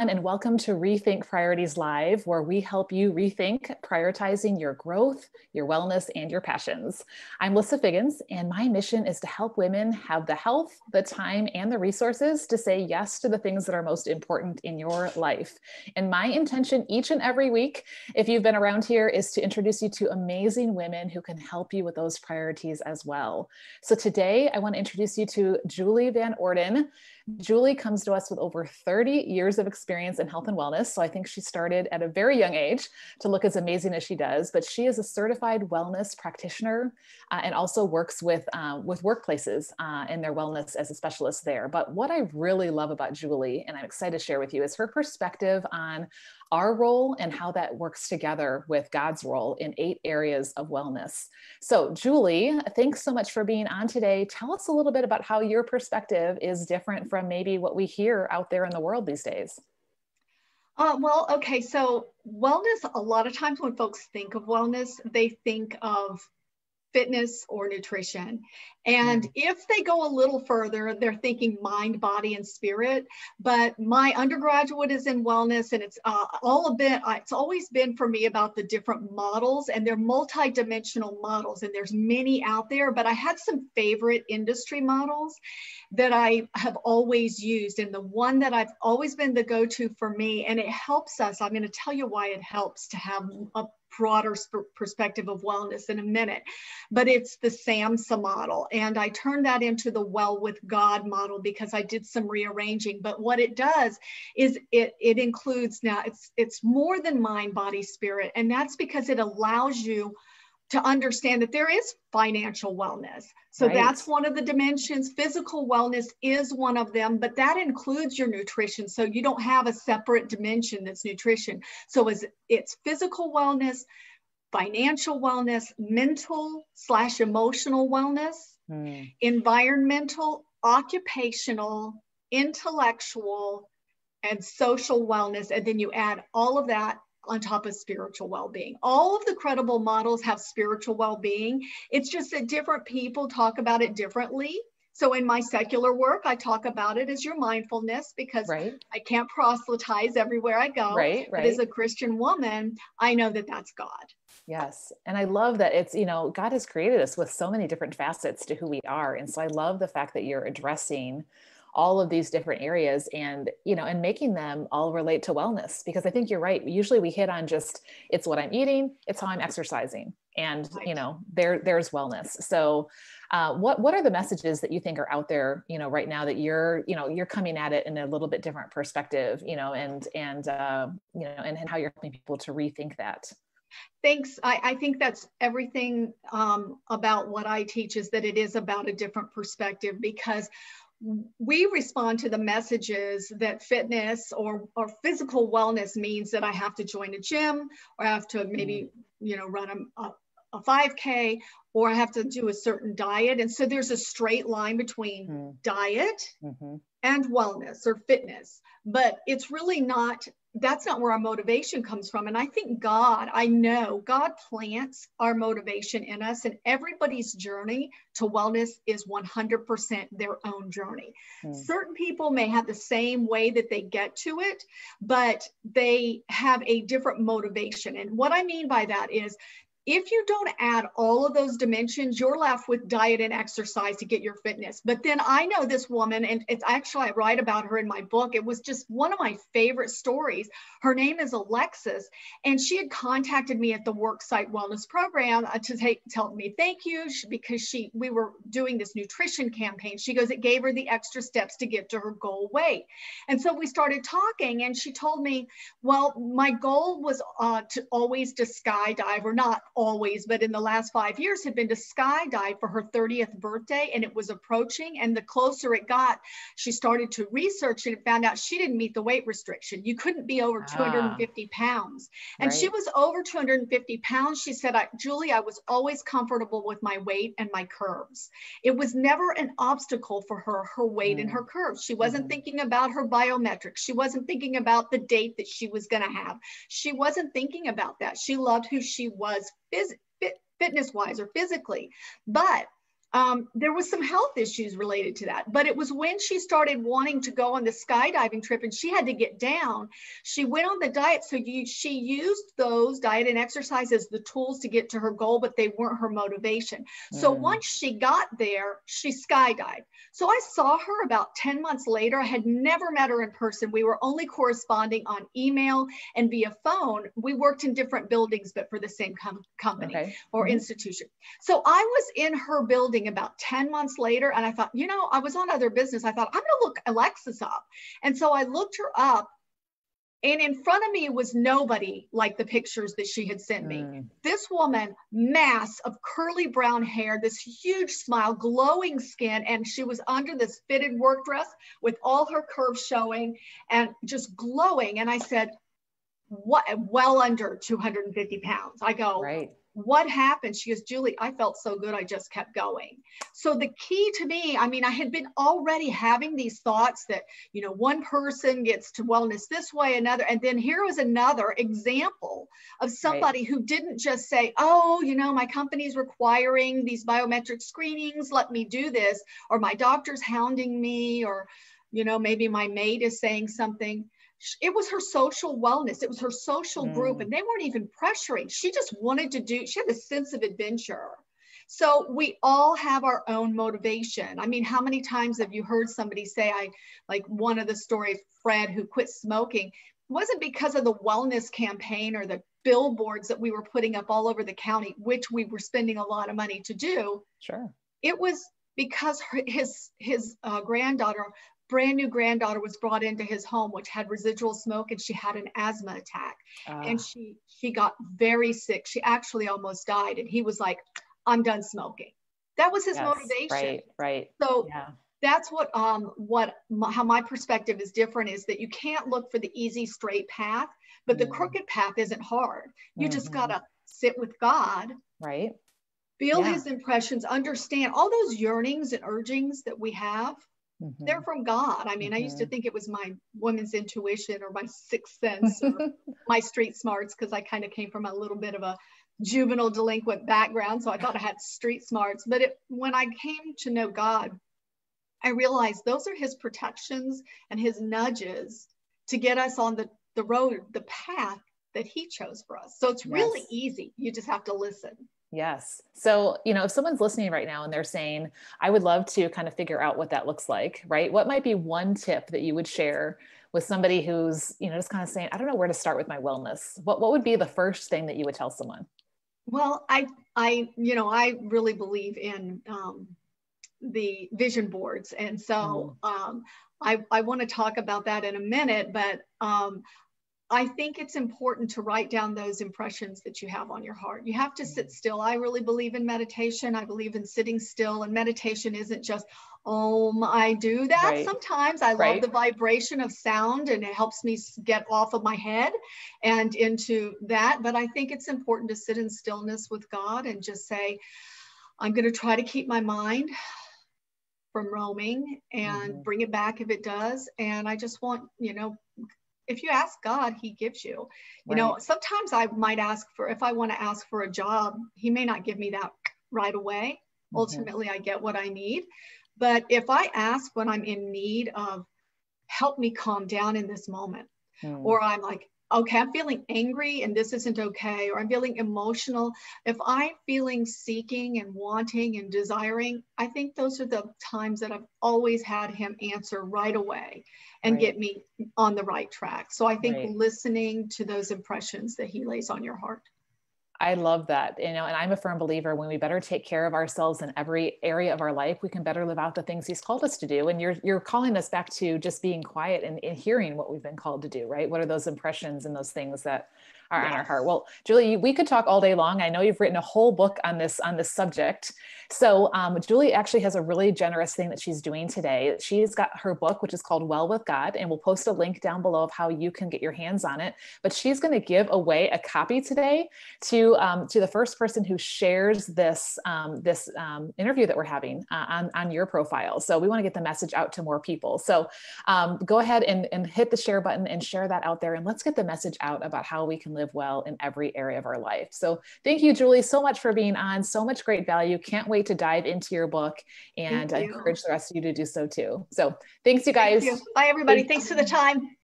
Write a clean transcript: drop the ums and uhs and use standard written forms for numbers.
And welcome to Rethink Priorities Live, where we help you rethink prioritizing your growth, your wellness, and your passions. I'm Lissa Figgins, and my mission is to help women have the health, the time, and the resources to say yes to the things that are most important in your life. And my intention each and every week, if you've been around here, is to introduce you to amazing women who can help you with those priorities as well. So today, I want to introduce you to Julie Van Orden. Julie comes to us with over 30 years of experience in health and wellness. So I think she started at a very young age to look as amazing as she does, but she is a certified wellness practitioner and also works with workplaces in their wellness as a specialist there. But what I really love about Julie, and I'm excited to share with you, is her perspective on our role and how that works together with God's role in 8 areas of wellness. So Julie, thanks so much for being on today. Tell us a little bit about how your perspective is different from maybe what we hear out there in the world these days. Okay. So wellness, a lot of times when folks think of wellness, they think of fitness or nutrition. And if they go a little further, they're thinking mind, body, and spirit. But my undergraduate is in wellness, and it's it's always been for me about the different models, and they're multi-dimensional models, and there's many out there, but I had some favorite industry models that I have always used. And the one that I've always been the go-to for me, and it helps us, I'm going to tell you why it helps to have a broader perspective of wellness in a minute, but it's the SAMHSA model. And I turned that into the Well with God model because I did some rearranging. But what it does is it includes, now it's more than mind, body, spirit. And that's because it allows you to understand that there is financial wellness. So that's one of the dimensions. Physical wellness is one of them, but that includes your nutrition. So you don't have a separate dimension that's nutrition. So it's physical wellness, financial wellness, mental/emotional wellness, environmental, occupational, intellectual, and social wellness. And then you add all of that on top of spiritual well-being. All of the credible models have spiritual well-being. It's just that different people talk about it differently. So in my secular work, I talk about it as your mindfulness because I can't proselytize everywhere I go. But as a Christian woman, I know that that's God. Yes. And I love that it's, God has created us with so many different facets to who we are. And so I love the fact that you're addressing all of these different areas and, and making them all relate to wellness, because I think you're right. Usually we hit on just, it's what I'm eating, it's how I'm exercising, and, there's wellness. So what are the messages that you think are out there, right now that you're coming at it in a little bit different perspective, and how you're helping people to rethink that? Thanks. I think that's everything about what I teach, is that it is about a different perspective, because we respond to the messages that fitness or physical wellness means that I have to join a gym, or I have to maybe, run a 5K, or I have to do a certain diet. And so there's a straight line between diet and wellness or fitness, but it's really not. That's not where our motivation comes from. And I think I know God plants our motivation in us, and everybody's journey to wellness is 100% their own journey. Certain people may have the same way that they get to it, but they have a different motivation. And what I mean by that is, if you don't add all of those dimensions, you're left with diet and exercise to get your fitness. But then I know this woman, and it's actually, I write about her in my book. It was just one of my favorite stories. Her name is Alexis, and she had contacted me at the Worksite Wellness Program to tell me thank you, because we were doing this nutrition campaign. She goes, it gave her the extra steps to get to her goal weight. And so we started talking, and she told me, well, my goal was to always to skydive, or not always, but in the last 5 years had been to skydive for her 30th birthday, and it was approaching. And the closer it got, she started to research and found out she didn't meet the weight restriction. You couldn't be over 250 pounds. And she was over 250 pounds. She said, Julie, I was always comfortable with my weight and my curves. It was never an obstacle for her weight and her curves. She wasn't thinking about her biometrics. She wasn't thinking about the date that she was going to have. She wasn't thinking about that. She loved who she was fitness-wise or physically. But there was some health issues related to that, but it was when she started wanting to go on the skydiving trip and she had to get down. She went on the diet. So she used those diet and exercise as the tools to get to her goal, but they weren't her motivation. So once she got there, she skydived. So I saw her about 10 months later. I had never met her in person. We were only corresponding on email and via phone. We worked in different buildings, but for the same company or institution. So I was in her building about 10 months later. And I thought, I was on other business. I thought, I'm going to look Alexis up. And so I looked her up, and in front of me was nobody like the pictures that she had sent me. This woman, mass of curly brown hair, this huge smile, glowing skin. And she was under this fitted work dress with all her curves showing and just glowing. And I said, what? Well under 250 pounds. I go, what happened? She goes, Julie, I felt so good. I just kept going. So the key to me, I had been already having these thoughts that, one person gets to wellness this way, another. And then here was another example of somebody who didn't just say, oh, my company's requiring these biometric screenings. Let me do this. Or my doctor's hounding me, or, maybe my maid is saying something. It was her social wellness. It was her social group, and they weren't even pressuring. She just wanted to she had a sense of adventure. So we all have our own motivation. How many times have you heard somebody say, like one of the stories, Fred, who quit smoking, wasn't because of the wellness campaign or the billboards that we were putting up all over the county, which we were spending a lot of money to do. Sure. It was because his granddaughter, brand new granddaughter, was brought into his home, which had residual smoke, and she had an asthma attack. And she got very sick. She actually almost died. And he was like, I'm done smoking. That was his motivation. Right. So that's how my perspective is different, is that you can't look for the easy, straight path, but the crooked path isn't hard. You just got to sit with God. Right. Feel his impressions, understand all those yearnings and urgings that we have. They're from God. I used to think it was my woman's intuition or my sixth sense or my street smarts, because I kind of came from a little bit of a juvenile delinquent background. So I thought I had street smarts. But when I came to know God, I realized those are his protections and his nudges to get us on the road, the path that he chose for us. So it's really easy. You just have to listen. Yes. So, if someone's listening right now and they're saying, I would love to kind of figure out what that looks like, right? What might be one tip that you would share with somebody who's, just kind of saying, I don't know where to start with my wellness? What would be the first thing that you would tell someone? Well, I really believe in the vision boards. And so I want to talk about that in a minute, but I think it's important to write down those impressions that you have on your heart. You have to sit still. I really believe in meditation. I believe in sitting still, and meditation isn't just, I do that. Sometimes I love the vibration of sound, and it helps me get off of my head and into that. But I think it's important to sit in stillness with God and just say, I'm going to try to keep my mind from roaming and bring it back if it does. And I just want, if you ask God, he gives you. Sometimes I might if I want to ask for a job, he may not give me that right away. Ultimately, I get what I need. But if I ask when I'm in need of, help me calm down in this moment, or I'm like, okay, I'm feeling angry and this isn't okay, or I'm feeling emotional. If I'm feeling seeking and wanting and desiring, I think those are the times that I've always had him answer right away and get me on the right track. So I think listening to those impressions that he lays on your heart. I love that, and I'm a firm believer when we better take care of ourselves in every area of our life, we can better live out the things he's called us to do. And you're calling us back to just being quiet and hearing what we've been called to do, right? What are those impressions and those things that are on our heart? Well, Julie, we could talk all day long. I know you've written a whole book on this subject. So Julie actually has a really generous thing that she's doing today. She's got her book, which is called Well with God, and we'll post a link down below of how you can get your hands on it. But she's going to give away a copy today to the first person who shares this interview that we're having on your profile. So we want to get the message out to more people. So go ahead and hit the share button and share that out there, and let's get the message out about how we can live live well in every area of our life. So thank you, Julie, so much for being on. So much great value. Can't wait to dive into your book, and I encourage the rest of you to do so too. So thanks, you guys. Thank you. Bye, everybody. Thanks for the time.